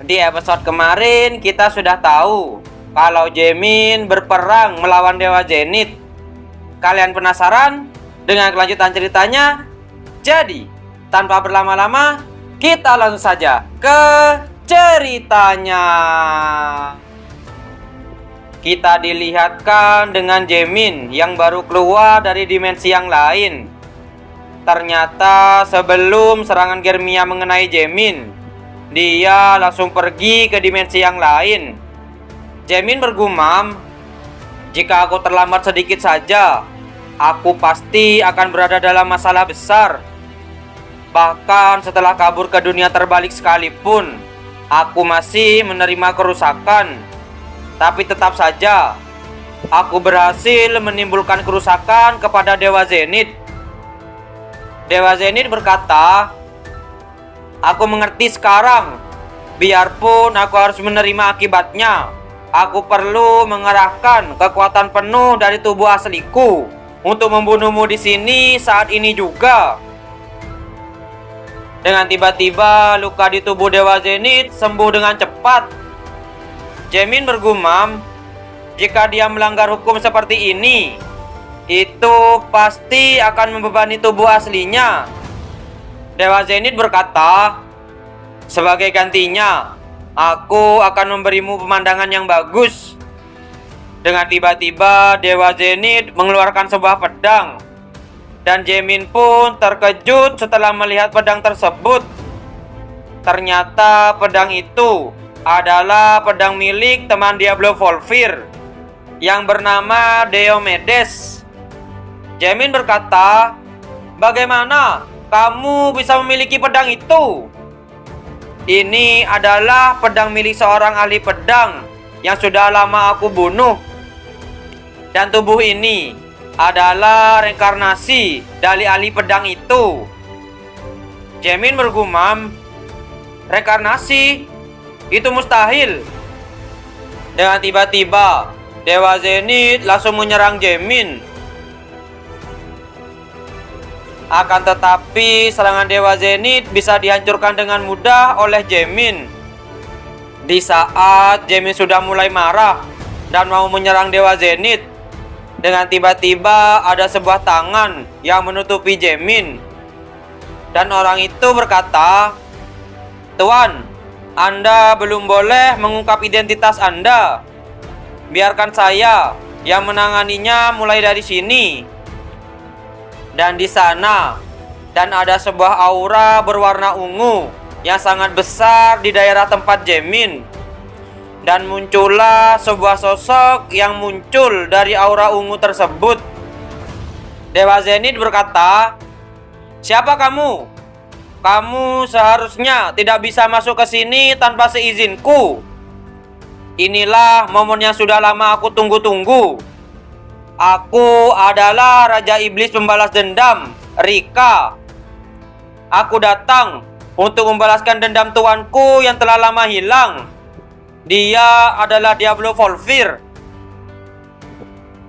Di episode kemarin kita sudah tahu kalau Jaemin berperang melawan Dewa Zenith. Kalian penasaran dengan kelanjutan ceritanya? Jadi, tanpa berlama-lama, kita langsung saja ke ceritanya. Kita dilihatkan dengan Jaemin yang baru keluar dari dimensi yang lain. Ternyata sebelum serangan Germia mengenai Jaemin, dia langsung pergi ke dimensi yang lain. Jaemin bergumam, "Jika aku terlambat sedikit saja, aku pasti akan berada dalam masalah besar. Bahkan setelah kabur ke dunia terbalik sekalipun, aku masih menerima kerusakan. Tapi tetap saja, aku berhasil menimbulkan kerusakan kepada Dewa Zenith." Dewa Zenith berkata, "Aku mengerti sekarang. Biarpun aku harus menerima akibatnya, aku perlu mengerahkan kekuatan penuh dari tubuh asliku untuk membunuhmu di sini saat ini juga." Dengan tiba-tiba, luka di tubuh Dewa Zenith sembuh dengan cepat. Jaemin bergumam, jika dia melanggar hukum seperti ini, itu pasti akan membebani tubuh aslinya. Dewa Zenith berkata, "Sebagai gantinya, aku akan memberimu pemandangan yang bagus." Dengan tiba-tiba, Dewa Zenith mengeluarkan sebuah pedang. Dan Jaemin pun terkejut setelah melihat pedang tersebut. Ternyata pedang itu adalah pedang milik teman Diablo Volfir yang bernama Diomedes. Jaemin berkata, "Bagaimana kamu bisa memiliki pedang itu?" "Ini adalah pedang milik seorang ahli pedang yang sudah lama aku bunuh. Dan tubuh ini adalah reinkarnasi dari ahli pedang itu." Jaemin bergumam, "Reinkarnasi? Itu mustahil." Dengan tiba-tiba, Dewa Zenith langsung menyerang Jaemin. Akan tetapi, serangan Dewa Zenith bisa dihancurkan dengan mudah oleh Jaemin. Di saat Jaemin sudah mulai marah dan mau menyerang Dewa Zenith, dengan tiba-tiba ada sebuah tangan yang menutupi Jaemin. Dan orang itu berkata, "Tuan, Anda belum boleh mengungkap identitas Anda. Biarkan saya yang menanganinya mulai dari sini." Dan di sana, dan ada sebuah aura berwarna ungu yang sangat besar di daerah tempat Jaemin. Dan muncullah sebuah sosok yang muncul dari aura ungu tersebut. Dewa Zenith berkata, "Siapa kamu? Kamu seharusnya tidak bisa masuk ke sini tanpa seizinku. Inilah momen yang sudah lama aku tunggu-tunggu. Aku adalah Raja Iblis Pembalas Dendam, Rika. Aku datang untuk membalaskan dendam tuanku yang telah lama hilang. Dia adalah Diablo Volfir."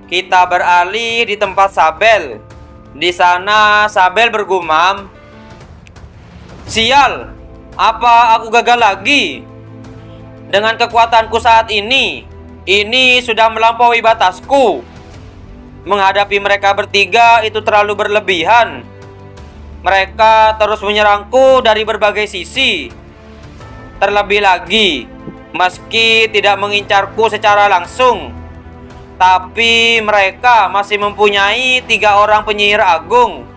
Kita beralih di tempat Sabel. Di sana Sabel bergumam, "Sial, apa aku gagal lagi? Dengan kekuatanku saat ini sudah melampaui batasku. Menghadapi mereka bertiga itu terlalu berlebihan. Mereka terus menyerangku dari berbagai sisi. Terlebih lagi, meski tidak mengincarku secara langsung, tapi mereka masih mempunyai 3 orang penyihir agung.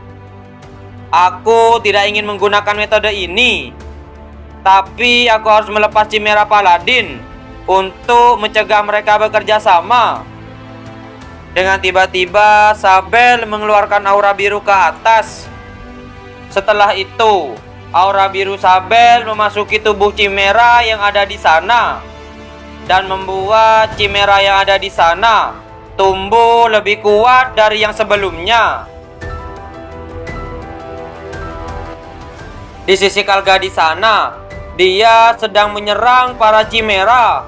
Aku tidak ingin menggunakan metode ini, tapi aku harus melepas Chimera Paladin untuk mencegah mereka bekerja sama." Dengan tiba-tiba, Sabel mengeluarkan aura biru ke atas. Setelah itu, aura biru Sabel memasuki tubuh Chimera yang ada di sana dan membuat Chimera yang ada di sana tumbuh lebih kuat dari yang sebelumnya. Di sisi Kalga di sana, dia sedang menyerang para Chimera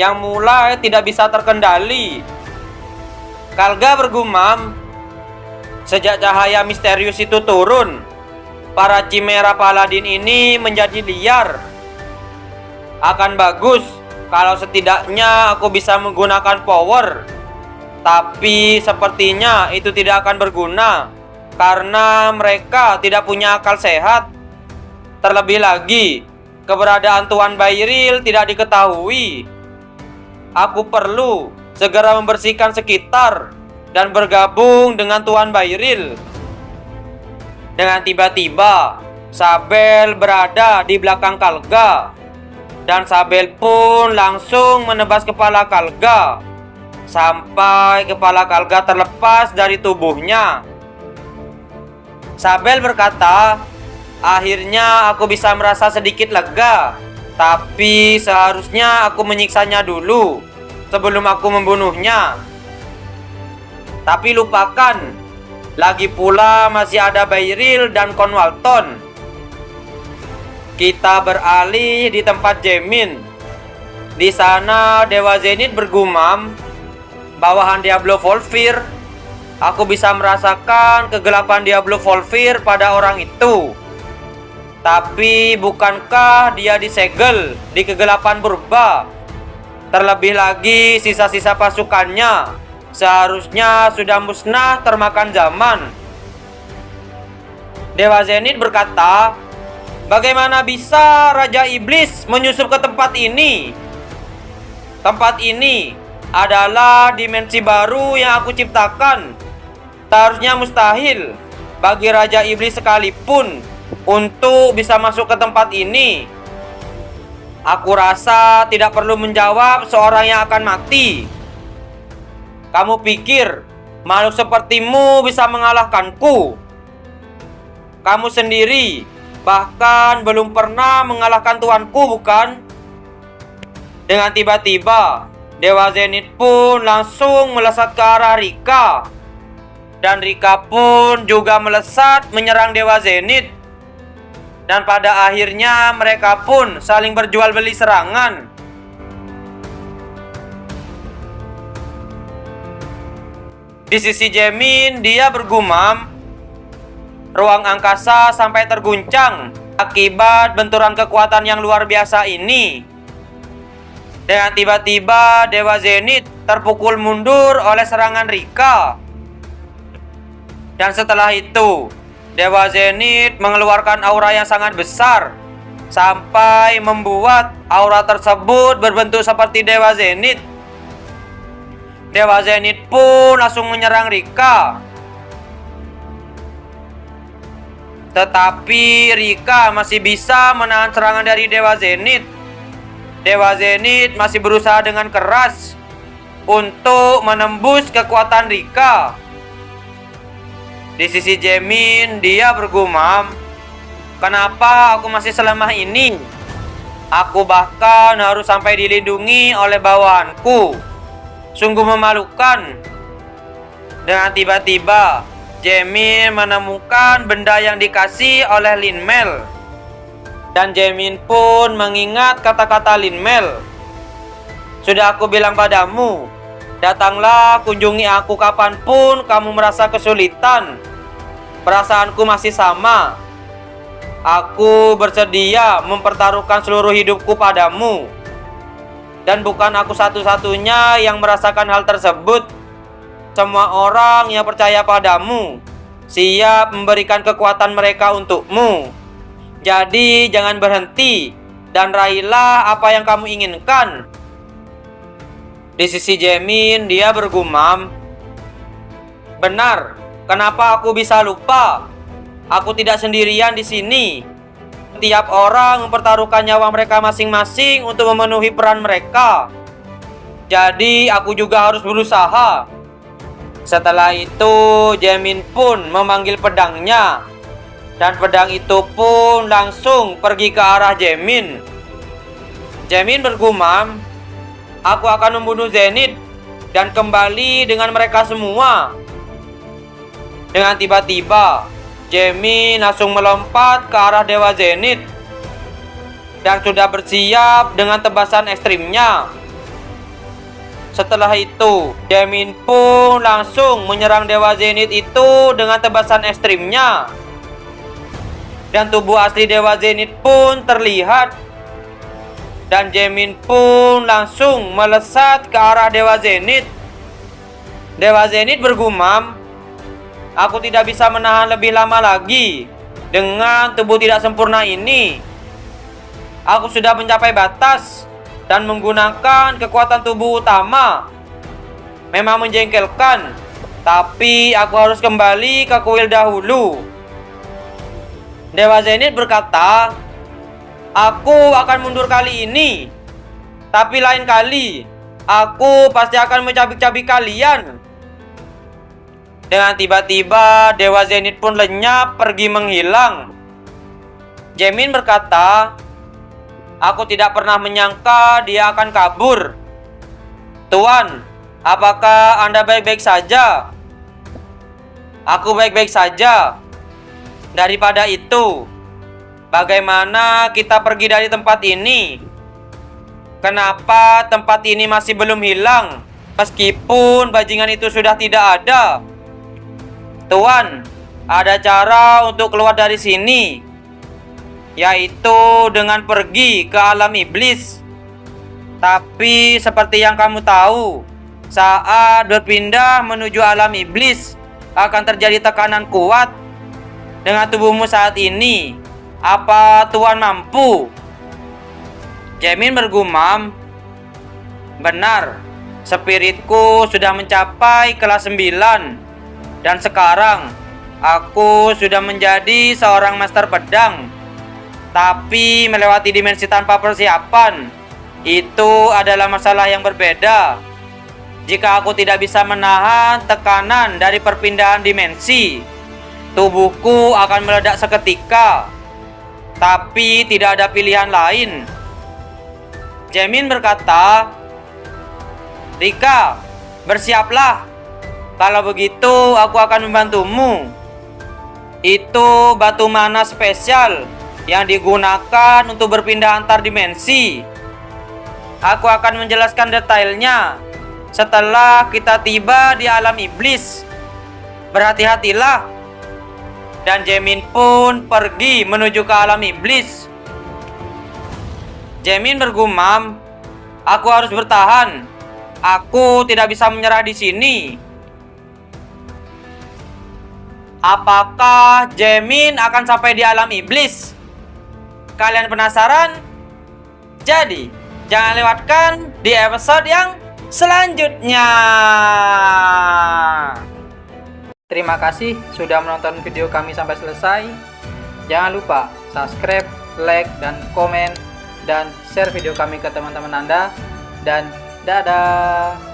yang mulai tidak bisa terkendali. Kalga bergumam, "Sejak cahaya misterius itu turun, para Chimera Paladin ini menjadi liar. Akan bagus kalau setidaknya aku bisa menggunakan power. Tapi sepertinya itu tidak akan berguna karena mereka tidak punya akal sehat. Terlebih lagi, keberadaan Tuan Bayril tidak diketahui. Aku perlu segera membersihkan sekitar dan bergabung dengan Tuan Bayril. Dengan tiba-tiba, Sabel berada di belakang Kalga, dan Sabel pun langsung menebas kepala Kalga sampai kepala Kalga terlepas dari tubuhnya. Sabel berkata, "Akhirnya aku bisa merasa sedikit lega, tapi seharusnya aku menyiksanya dulu sebelum aku membunuhnya. Tapi lupakan, lagi pula masih ada Bayril dan Conwalton." Kita beralih di tempat Jaemin. Di sana Dewa Zenith bergumam, "Bawahan Diablo Volfir, aku bisa merasakan kegelapan Diablo Volfir pada orang itu. Tapi bukankah dia disegel di kegelapan purba? Terlebih lagi sisa-sisa pasukannya seharusnya sudah musnah termakan zaman." Dewa Zenith berkata, "Bagaimana bisa Raja Iblis menyusup ke tempat ini? Tempat ini adalah dimensi baru yang aku ciptakan. Seharusnya mustahil bagi Raja Iblis sekalipun untuk bisa masuk ke tempat ini. Aku rasa tidak perlu menjawab seorang yang akan mati. Kamu pikir makhluk sepertimu bisa mengalahkanku? Kamu sendiri bahkan belum pernah mengalahkan tuanku, bukan?" Dengan tiba-tiba, Dewa Zenith pun langsung melesat ke arah Rika. Dan Rika pun juga melesat menyerang Dewa Zenith. Dan pada akhirnya mereka pun saling berjual beli serangan. Di sisi Jaemin, dia bergumam, "Ruang angkasa sampai terguncang akibat benturan kekuatan yang luar biasa ini." Dengan tiba-tiba Dewa Zenith terpukul mundur oleh serangan Rika. Dan setelah itu, Dewa Zenith mengeluarkan aura yang sangat besar sampai membuat aura tersebut berbentuk seperti Dewa Zenith. Dewa Zenith pun langsung menyerang Rika. Tetapi Rika masih bisa menahan serangan dari Dewa Zenith. Dewa Zenith masih berusaha dengan keras untuk menembus kekuatan Rika. Di sisi Jaemin, dia bergumam, "Kenapa aku masih selemah ini? Aku bahkan harus sampai dilindungi oleh bawahanku. Sungguh memalukan." Dengan tiba-tiba, Jaemin menemukan benda yang dikasih oleh Lin Mel. Dan Jaemin pun mengingat kata-kata Lin Mel. "Sudah aku bilang padamu, datanglah kunjungi aku kapanpun kamu merasa kesulitan. Perasaanku masih sama. Aku bersedia mempertaruhkan seluruh hidupku padamu. Dan bukan aku satu-satunya yang merasakan hal tersebut. Semua orang yang percaya padamu siap memberikan kekuatan mereka untukmu. Jadi jangan berhenti dan raihlah apa yang kamu inginkan." Di sisi Jaemin, dia bergumam, "Benar, kenapa aku bisa lupa? Aku tidak sendirian di sini. Setiap orang mempertaruhkan nyawa mereka masing-masing untuk memenuhi peran mereka. Jadi aku juga harus berusaha." Setelah itu, Jaemin pun memanggil pedangnya. Dan pedang itu pun langsung pergi ke arah Jaemin. Jaemin bergumam, "Aku akan membunuh Zenith dan kembali dengan mereka semua." Dengan tiba-tiba, Jaemin langsung melompat ke arah Dewa Zenith dan sudah bersiap dengan tebasan ekstrimnya. Setelah itu, Jaemin pun langsung menyerang Dewa Zenith itu dengan tebasan ekstrimnya. Dan tubuh asli Dewa Zenith pun terlihat. dan Jaemin pun langsung melesat ke arah Dewa Zenith. Dewa Zenith bergumam, "Aku tidak bisa menahan lebih lama lagi. Dengan tubuh tidak sempurna ini, aku sudah mencapai batas dan menggunakan kekuatan tubuh utama. Memang menjengkelkan, tapi aku harus kembali ke kuil dahulu." Dewa Zenith berkata, "Aku akan mundur kali ini, tapi lain kali aku pasti akan mencabik-cabik kalian." Dengan tiba-tiba Dewa Zenith pun lenyap pergi menghilang. Jaemin berkata, "Aku tidak pernah menyangka dia akan kabur. Tuan, apakah Anda baik-baik saja?" "Aku baik-baik saja. Daripada itu, bagaimana kita pergi dari tempat ini? Kenapa tempat ini masih belum hilang meskipun bajingan itu sudah tidak ada?" "Tuan, ada cara untuk keluar dari sini, yaitu dengan pergi ke alam iblis. Tapi seperti yang kamu tahu, saat berpindah menuju alam iblis akan terjadi tekanan kuat. Dengan tubuhmu saat ini, apa Tuan mampu?" Jaemin bergumam, "Benar, spiritku sudah mencapai kelas 9. Dan sekarang, aku sudah menjadi seorang master pedang. Tapi melewati dimensi tanpa persiapan, itu adalah masalah yang berbeda. Jika aku tidak bisa menahan tekanan dari perpindahan dimensi, tubuhku akan meledak seketika. Tapi tidak ada pilihan lain." Jaemin berkata, "Rika, bersiaplah. Kalau begitu aku akan membantumu. Itu batu mana spesial yang digunakan untuk berpindah antar dimensi. Aku akan menjelaskan detailnya setelah kita tiba di alam iblis. Berhati-hatilah." Dan Jaemin pun pergi menuju ke alam iblis. Jaemin bergumam, "Aku harus bertahan. Aku tidak bisa menyerah di sini." Apakah Jaemin akan sampai di alam iblis? Kalian penasaran? Jadi, jangan lewatkan di episode yang selanjutnya. Terima kasih sudah menonton video kami sampai selesai. Jangan lupa subscribe, like, dan komen, dan share video kami ke teman-teman Anda. Dan dadah!